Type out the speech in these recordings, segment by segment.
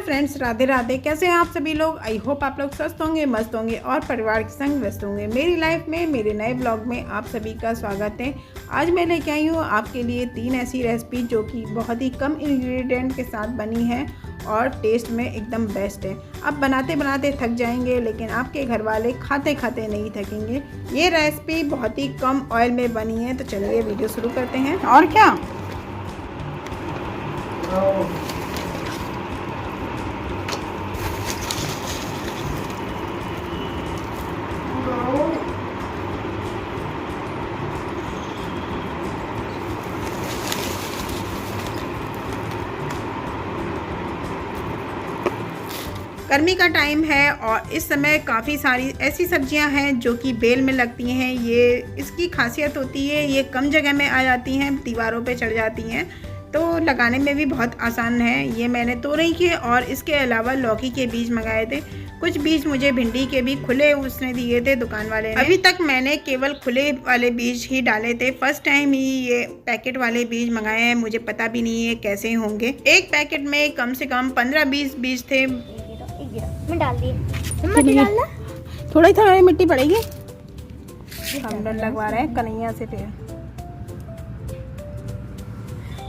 Friends, Radhe Radhe. कैसे हैं आप सभी लोग? आई होप आप लोग स्वस्थ होंगे, मस्त होंगे और परिवार के संग व्यस्त होंगे। मेरी लाइफ में मेरे नए ब्लॉग में आप सभी का स्वागत है। आज मैं लेके आई हूँ आपके लिए 3 ऐसी रेसिपी जो कि बहुत ही कम इंग्रेडिएंट के साथ बनी है और टेस्ट में एकदम बेस्ट है। आप बनाते बनाते थक जाएंगे लेकिन आपके घर वाले खाते खाते नहीं थकेंगे। ये रेसिपी बहुत ही कम ऑयल में बनी है। तो चलिए वीडियो शुरू करते हैं। और क्या गर्मी का टाइम है और इस समय काफ़ी सारी ऐसी सब्जियां हैं जो कि बेल में लगती हैं। ये इसकी खासियत होती है, ये कम जगह में आ जाती हैं, दीवारों पे चढ़ जाती हैं, तो लगाने में भी बहुत आसान है। ये मैंने तोरई के और इसके अलावा लौकी के बीज मंगाए थे। कुछ बीज मुझे भिंडी के भी खुले उसने दिए थे दुकान वाले ने। अभी तक मैंने केवल खुले वाले बीज ही डाले थे। फर्स्ट टाइम ही ये पैकेट वाले बीज मंगाए हैं। मुझे पता भी नहीं है कैसे होंगे। एक पैकेट में कम से कम 15-20 बीज थे। मैं डाल दिए। मिट्टी डालना, थोड़ी मिट्टी पड़ेगी। हम लगवा रहे हैं कन्हैया से पेड़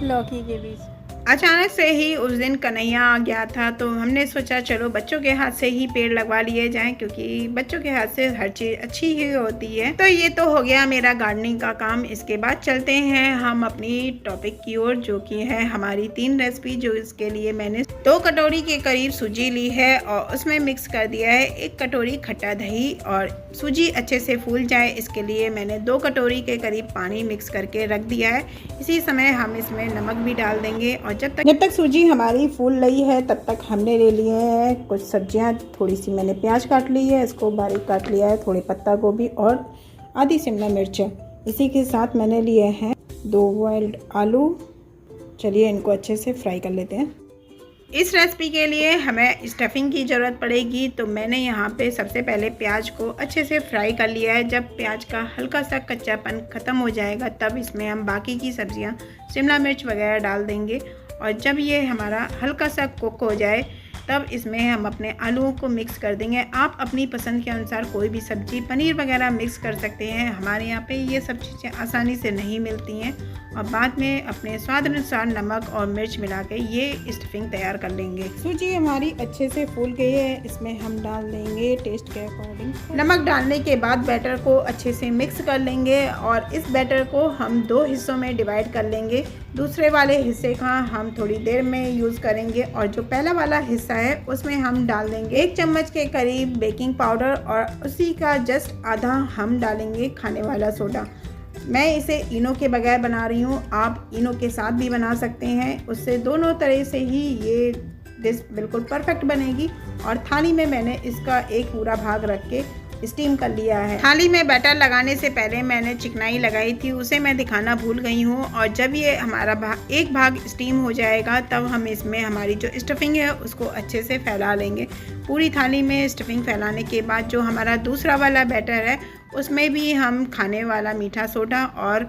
लौकी के बीज। अचानक से ही उस दिन कन्हैया आ गया था तो हमने सोचा चलो बच्चों के हाथ से ही पेड़ लगवा लिए जाएं, क्योंकि बच्चों के हाथ से हर चीज़ अच्छी ही होती है। तो ये तो हो गया मेरा गार्डनिंग का काम। इसके बाद चलते हैं हम अपनी टॉपिक की ओर, जो कि है हमारी 3 रेसिपी। जो इसके लिए मैंने 2 कटोरी के करीब सूजी ली है और उसमें मिक्स कर दिया है 1 कटोरी खट्टा दही। और सूजी अच्छे से फूल जाए इसके लिए मैंने 2 कटोरी के करीब पानी मिक्स करके रख दिया है। इसी समय हम इसमें नमक भी डाल देंगे। और जब तक सूजी हमारी फूल रही है तब तक हमने ले लिए हैं कुछ सब्जियां। थोड़ी सी मैंने प्याज काट ली है, इसको बारीक काट लिया है, थोड़ी पत्ता गोभी और आधी शिमला मिर्च। इसी के साथ मैंने लिए हैं 2 बॉइल्ड आलू। चलिए इनको अच्छे से फ्राई कर लेते हैं। इस रेसिपी के लिए हमें स्टफिंग की ज़रूरत पड़ेगी, तो मैंने यहाँ पे सबसे पहले प्याज को अच्छे से फ्राई कर लिया है। जब प्याज का हल्का सा कच्चापन ख़त्म हो जाएगा तब इसमें हम बाकी की सब्जियाँ शिमला मिर्च वगैरह डाल देंगे। और जब ये हमारा हल्का सा कुक हो जाए तब इसमें हम अपने आलूओं को मिक्स कर देंगे। आप अपनी पसंद के अनुसार कोई भी सब्जी, पनीर वगैरह मिक्स कर सकते हैं। हमारे यहाँ पे ये सब चीज़ें आसानी से नहीं मिलती हैं। और बाद में अपने स्वाद अनुसार नमक और मिर्च मिला के ये स्टफिंग तैयार कर लेंगे। सूजी हमारी अच्छे से फूल गई है, इसमें हम डाल देंगे टेस्ट के अकॉर्डिंग नमक। डालने के बाद बैटर को अच्छे से मिक्स कर लेंगे और इस बैटर को हम 2 हिस्सों में डिवाइड कर लेंगे। दूसरे वाले हिस्से का हम थोड़ी देर में यूज़ करेंगे और जो पहला वाला हिस्सा है उसमें हम डाल देंगे 1 चम्मच के करीब बेकिंग पाउडर और उसी का जस्ट आधा हम डालेंगे खाने वाला सोडा। मैं इसे इनो के बगैर बना रही हूँ, आप इनो के साथ भी बना सकते हैं। उससे दोनों तरह से ही ये डिश बिल्कुल परफेक्ट बनेगी। और थाली में मैंने इसका एक पूरा भाग रख के स्टीम कर लिया है। थाली में बैटर लगाने से पहले मैंने चिकनाई लगाई थी, उसे मैं दिखाना भूल गई हूँ। और जब ये हमारा एक भाग स्टीम हो जाएगा तब हम इसमें हमारी जो स्टफिंग है उसको अच्छे से फैला लेंगे। पूरी थाली में स्टफिंग फैलाने के बाद जो हमारा दूसरा वाला बैटर है उसमें भी हम खाने वाला मीठा सोडा और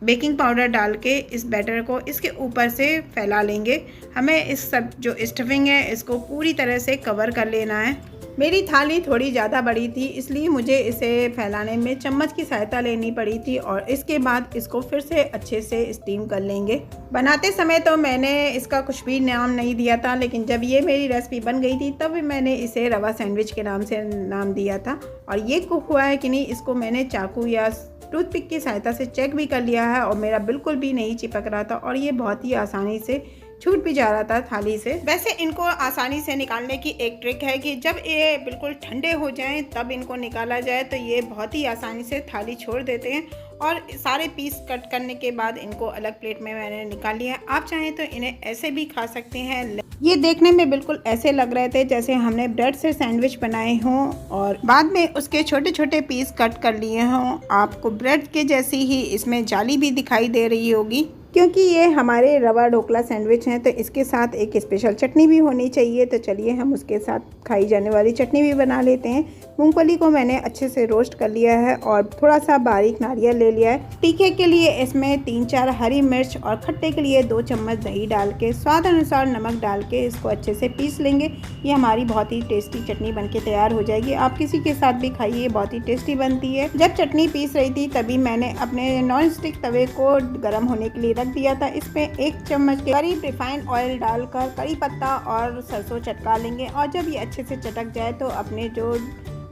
बेकिंग पाउडर डाल के इस बैटर को इसके ऊपर से फैला लेंगे। हमें इस सब जो स्टफिंग है इसको पूरी तरह से कवर कर लेना है। मेरी थाली थोड़ी ज़्यादा बड़ी थी इसलिए मुझे इसे फैलाने में चम्मच की सहायता लेनी पड़ी थी। और इसके बाद इसको फिर से अच्छे से स्टीम कर लेंगे। बनाते समय तो मैंने इसका कुछ भी नाम नहीं दिया था, लेकिन जब ये मेरी रेसिपी बन गई थी तब मैंने इसे रवा सैंडविच के नाम से नाम दिया था। और ये कुक हुआ है कि नहीं इसको मैंने चाकू या टूथपिक की सहायता से चेक भी कर लिया है और मेरा बिल्कुल भी नहीं चिपक रहा था और ये बहुत ही आसानी से छूट भी जा रहा था थाली से। वैसे इनको आसानी से निकालने की एक ट्रिक है कि जब ये बिल्कुल ठंडे हो जाएं तब इनको निकाला जाए, तो ये बहुत ही आसानी से थाली छोड़ देते हैं। और सारे पीस कट करने के बाद इनको अलग प्लेट में मैंने निकाल लिया। आप चाहें तो इन्हें ऐसे भी खा सकते हैं। ये देखने में बिल्कुल ऐसे लग रहे थे जैसे हमने ब्रेड से सैंडविच बनाए हों और बाद में उसके छोटे छोटे पीस कट कर लिए हों। आपको ब्रेड के जैसी ही इसमें जाली भी दिखाई दे रही होगी, क्योंकि ये हमारे रवा ढोकला सैंडविच हैं। तो इसके साथ एक स्पेशल चटनी भी होनी चाहिए। तो चलिए हम उसके साथ खाई जाने वाली चटनी भी बना लेते हैं। मूंगफली को मैंने अच्छे से रोस्ट कर लिया है और थोड़ा सा बारीक नारियल ले लिया है। तीखे के लिए इसमें 3-4 हरी मिर्च और खट्टे के लिए 2 चम्मच दही डाल के स्वाद अनुसार नमक डाल के इसको अच्छे से पीस लेंगे। ये हमारी बहुत ही टेस्टी चटनी बनके तैयार हो जाएगी। आप किसी के साथ भी खाइए, बहुत ही टेस्टी बनती है। जब चटनी पीस रही थी तभी मैंने अपने नॉन स्टिक तवे को गर्म होने के लिए रख दिया था। इसमें 1 चम्मच के करीब रिफाइंड ऑयल डालकर करी पत्ता और सरसों चटका लेंगे और जब ये अच्छे से चटक जाए तो अपने जो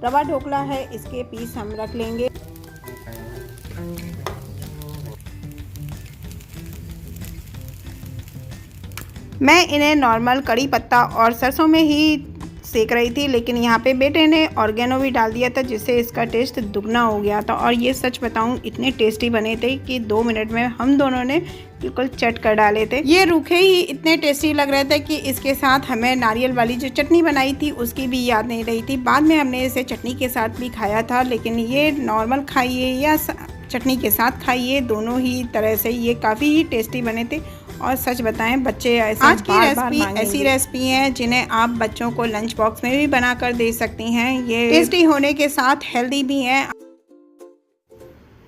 रवा ढोकला है इसके पीस हम रख लेंगे। मैं इन्हें नॉर्मल कड़ी पत्ता और सरसों में ही सेक रही थी, लेकिन यहाँ पे बेटे ने ऑर्गेनो भी डाल दिया था जिससे इसका टेस्ट दुगना हो गया था। और ये सच बताऊँ इतने टेस्टी बने थे कि 2 मिनट में हम दोनों ने बिल्कुल चट कर डाले थे। ये रूखे ही इतने टेस्टी लग रहे थे कि इसके साथ हमें नारियल वाली जो चटनी बनाई थी उसकी भी याद नहीं रही थी। बाद में हमने इसे चटनी के साथ भी खाया था, लेकिन ये नॉर्मल खाइए या चटनी के साथ खाइए, दोनों ही तरह से ये काफ़ी ही टेस्टी बने थे। और सच बताएं बच्चे ऐसे आज की रेसिपी ऐसी रेसिपी है जिन्हें आप बच्चों को लंच बॉक्स में भी बना कर दे सकती हैं। ये टेस्टी होने के साथ हेल्दी भी है।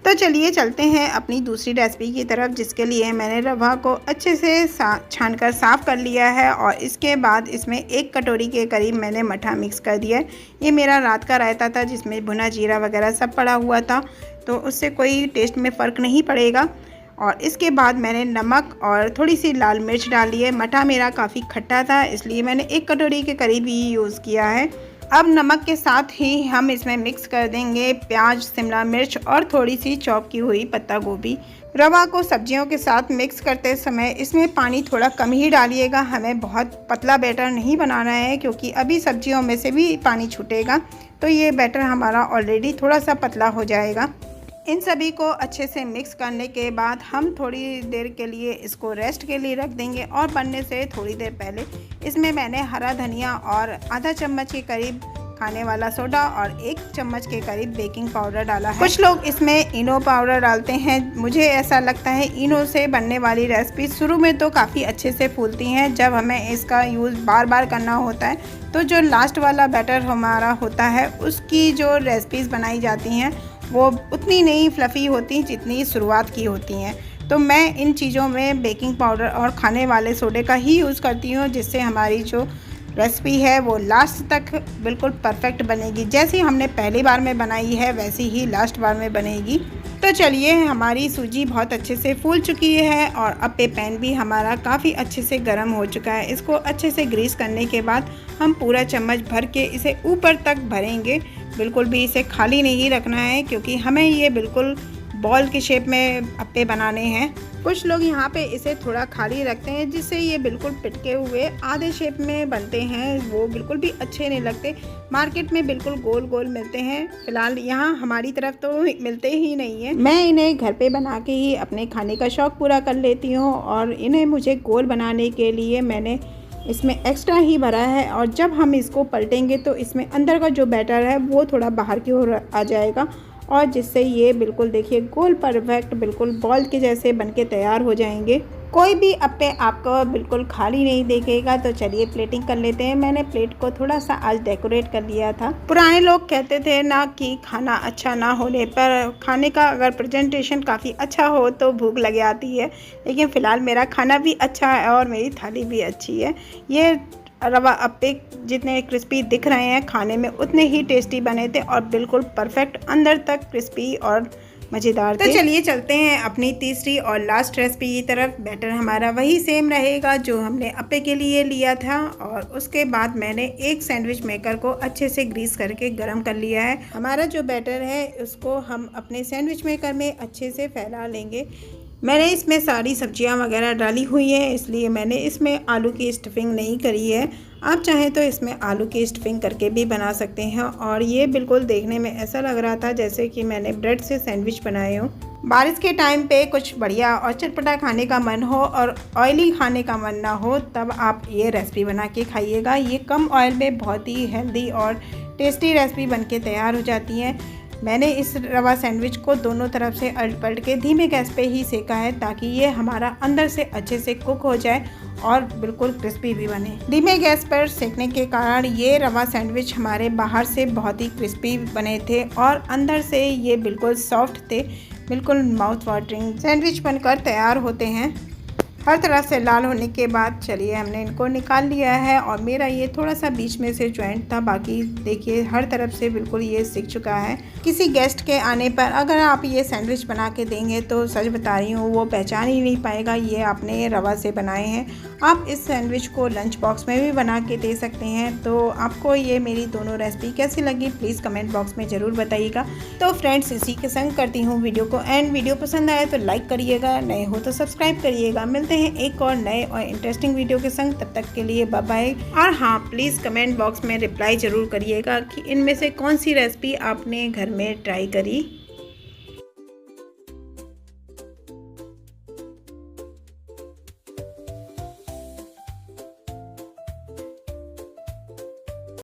तो चलिए चलते हैं अपनी दूसरी रेसिपी की तरफ, जिसके लिए मैंने रवा को अच्छे से छानकर साफ़ कर लिया है और इसके बाद इसमें 1 कटोरी के करीब मैंने मठा मिक्स कर दिया है। ये मेरा रात का रायता था जिसमें भुना जीरा वगैरह सब पड़ा हुआ था, तो उससे कोई टेस्ट में फ़र्क नहीं पड़ेगा। और इसके बाद मैंने नमक और थोड़ी सी लाल मिर्च डाली है। मठा मेरा काफ़ी खट्टा था इसलिए मैंने 1 कटोरी के करीब ही यूज़ किया है। अब नमक के साथ ही हम इसमें मिक्स कर देंगे प्याज, शिमला मिर्च और थोड़ी सी चॉप की हुई पत्ता गोभी। रवा को सब्जियों के साथ मिक्स करते समय इसमें पानी थोड़ा कम ही डालिएगा। हमें बहुत पतला बैटर नहीं बनाना है क्योंकि अभी सब्जियों में से भी पानी छूटेगा, तो ये बैटर हमारा ऑलरेडी थोड़ा सा पतला हो जाएगा। इन सभी को अच्छे से मिक्स करने के बाद हम थोड़ी देर के लिए इसको रेस्ट के लिए रख देंगे और बनने से थोड़ी देर पहले इसमें मैंने हरा धनिया और आधा चम्मच के करीब खाने वाला सोडा और 1 चम्मच के करीब बेकिंग पाउडर डाला है। कुछ लोग इसमें इनो पाउडर डालते हैं। मुझे ऐसा लगता है इनो से बनने वाली रेसिपी शुरू में तो काफ़ी अच्छे से फूलती हैं, जब हमें इसका यूज़ बार बार करना होता है तो जो लास्ट वाला बैटर हमारा होता है उसकी जो रेसिपीज़ बनाई जाती हैं वो उतनी नहीं फ्लफ़ी होती जितनी शुरुआत की होती हैं। तो मैं इन चीज़ों में बेकिंग पाउडर और खाने वाले सोडे का ही यूज़ करती हूँ, जिससे हमारी जो रेसिपी है वो लास्ट तक बिल्कुल परफेक्ट बनेगी। जैसी हमने पहली बार में बनाई है वैसी ही लास्ट बार में बनेगी। तो चलिए, हमारी सूजी बहुत अच्छे से फूल चुकी है और अप्पे पैन भी हमारा काफ़ी अच्छे से गर्म हो चुका है। इसको अच्छे से ग्रीस करने के बाद हम पूरा चम्मच भर के इसे ऊपर तक भरेंगे। बिल्कुल भी इसे खाली नहीं रखना है क्योंकि हमें ये बिल्कुल बॉल के शेप में अप्पे बनाने हैं। कुछ लोग यहाँ पे इसे थोड़ा खाली रखते हैं जिससे ये बिल्कुल पिटके हुए आधे शेप में बनते हैं, वो बिल्कुल भी अच्छे नहीं लगते। मार्केट में बिल्कुल गोल गोल मिलते हैं, फिलहाल यहाँ हमारी तरफ तो मिलते ही नहीं है। मैं इन्हें घर पे बना के ही अपने खाने का शौक़ पूरा कर लेती हूँ और इन्हें मुझे गोल बनाने के लिए मैंने इसमें एक्स्ट्रा ही भरा है और जब हम इसको पलटेंगे तो इसमें अंदर का जो बैटर है वो थोड़ा बाहर की ओर आ जाएगा और जिससे ये बिल्कुल देखिए गोल परफेक्ट बिल्कुल बॉल के जैसे बनके तैयार हो जाएंगे। कोई भी अप्पे आपको बिल्कुल खाली नहीं देखेगा। तो चलिए प्लेटिंग कर लेते हैं। मैंने प्लेट को थोड़ा सा आज डेकोरेट कर लिया था। पुराने लोग कहते थे ना कि खाना अच्छा ना होने पर खाने का अगर प्रेजेंटेशन काफ़ी अच्छा हो तो भूख लग आती है, लेकिन फ़िलहाल मेरा खाना भी अच्छा है और मेरी थाली भी अच्छी है। ये रवा अप्पे जितने क्रिस्पी दिख रहे हैं खाने में उतने ही टेस्टी बने थे और बिल्कुल परफेक्ट अंदर तक क्रिस्पी और मज़ेदार थे। तो चलिए चलते हैं अपनी तीसरी और लास्ट रेसिपी की तरफ। बैटर हमारा वही सेम रहेगा जो हमने अप्पे के लिए लिया था और उसके बाद मैंने एक सैंडविच मेकर को अच्छे से ग्रीस करके गरम कर लिया है। हमारा जो बैटर है उसको हम अपने सैंडविच मेकर में अच्छे से फैला लेंगे। मैंने इसमें सारी सब्जियां वगैरह डाली हुई हैं, इसलिए मैंने इसमें आलू की स्टफिंग नहीं करी है। आप चाहें तो इसमें आलू की स्टफिंग करके भी बना सकते हैं और ये बिल्कुल देखने में ऐसा लग रहा था जैसे कि मैंने ब्रेड से सैंडविच बनाए हो। बारिश के टाइम पे कुछ बढ़िया और चटपटा खाने का मन हो और ऑयली खाने का मन ना हो तब आप ये रेसिपी बना के खाइएगा। ये कम ऑयल में बहुत ही हेल्दी और टेस्टी रेसिपी बनके तैयार हो जाती है। मैंने इस रवा सैंडविच को दोनों तरफ से पलट पलट के धीमे गैस पे ही सेका है ताकि ये हमारा अंदर से अच्छे से कुक हो जाए और बिल्कुल क्रिस्पी भी बने। धीमे गैस पर सेकने के कारण ये रवा सैंडविच हमारे बाहर से बहुत ही क्रिस्पी बने थे और अंदर से ये बिल्कुल सॉफ्ट थे। बिल्कुल माउथ वाटरिंग सैंडविच बनकर तैयार होते हैं। हर तरह से लाल होने के बाद चलिए हमने इनको निकाल लिया है और मेरा ये थोड़ा सा बीच में से जॉइंट था, बाकी देखिए हर तरफ से बिल्कुल ये सिक चुका है। किसी गेस्ट के आने पर अगर आप ये सैंडविच बना के देंगे तो सच बता रही हूँ वो पहचान ही नहीं पाएगा ये आपने रवा से बनाए हैं। आप इस सैंडविच को लंच बॉक्स में भी बना के दे सकते हैं। तो आपको ये मेरी दोनों रेसिपी कैसी लगी प्लीज़ कमेंट बॉक्स में ज़रूर बताइएगा। तो फ्रेंड्स इसी के संग करती हूँ वीडियो को एंड। वीडियो पसंद आए तो लाइक करिएगा, नए हो तो सब्सक्राइब करिएगा। मिलते हैं एक और नए और इंटरेस्टिंग वीडियो के संग, तब तक के लिए बाय बाय। और हाँ प्लीज़ कमेंट बॉक्स में रिप्लाई ज़रूर करिएगा कि इनमें से कौन सी रेसिपी आपने घर में ट्राई करी।